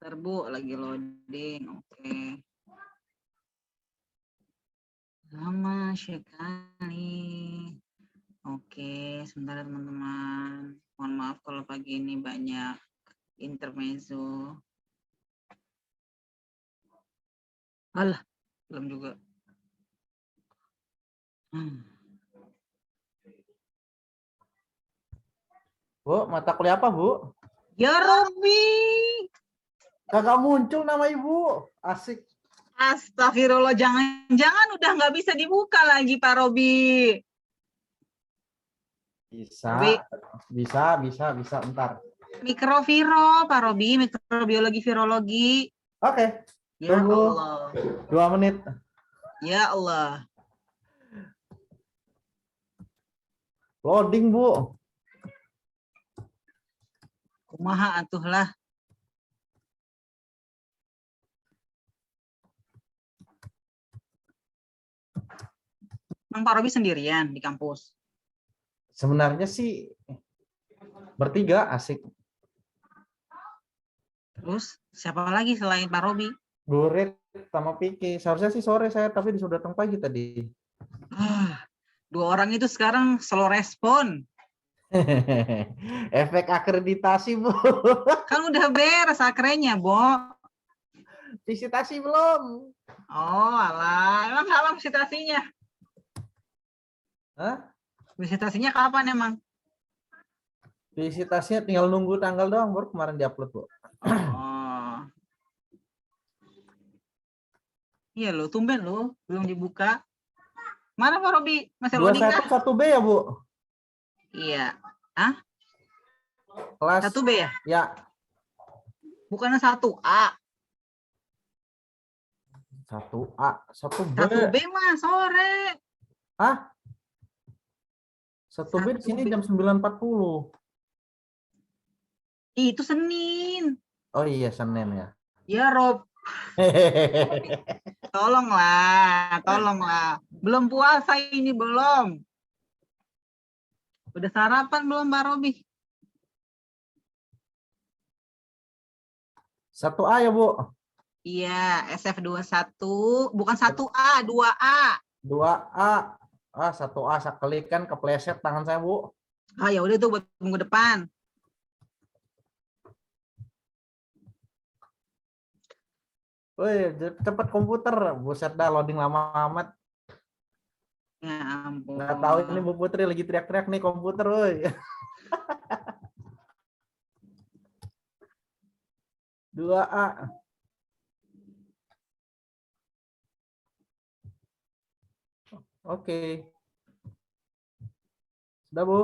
Terbu lagi loading. Oke. Lama sekali. Oke, sebentar teman-teman. Mohon maaf kalau pagi ini banyak intermezzo. Alah, belum juga. Bu, mata kuliah apa, Bu? Ya Robi. Kagak muncul nama Ibu. Asik. Astagfirullah, jangan-jangan udah nggak bisa dibuka lagi Pak Robi. Bisa, Robi. bisa, bentar. Mikroviro, Pak Robi, mikrobiologi virologi. Oke. Ya Tunggu Allah. 2 menit. Ya Allah. Loading, Bu. Kumaha atuh lah. Bang Pak Robi sendirian di kampus. Sebenarnya sih bertiga asik. Terus siapa lagi selain Pak Robi? Gurit sama Piki. Seharusnya sih sore saya, tapi disuruh datang pagi tadi. Ah, 2 orang itu sekarang slow respon. Efek akreditasi, Bu. Kan udah beres akhirnya, Bo. Visitasi belum? Oh, alah. Emang kapan visitasinya? Hah? Visitasinya kapan emang? Visitasinya tinggal nunggu tanggal doang, baru kemarin diupload, Bu. Oh. Iya lo, tumben lo, belum dibuka. Mana Pak Robi? Masih loading kah? 21 1B ya, Bu? Iya. Kelas 1B ya? ya, Bukannya 1A. 1A, 1B. 1B mah sore. Hah? 1B di sini 1B. jam 9.40. Itu Senin. Oh iya, Senin ya. Ya Rob, tolonglah. Belum puasa ini belum. Udah sarapan belum Mbak Robi? 1A ya, Bu? Iya, SF21, bukan 1A, 2A. 2A. 1A sekali kan kepleset tangan saya, Bu. Ah ya udah tuh buat minggu depan. Woi, cepet komputer. Buset dah, loading lama amat. Ya ampun. Nggak tahu ini Bu Putri lagi teriak-teriak nih komputer, woi. 2A. Oke. Sudah, Bu.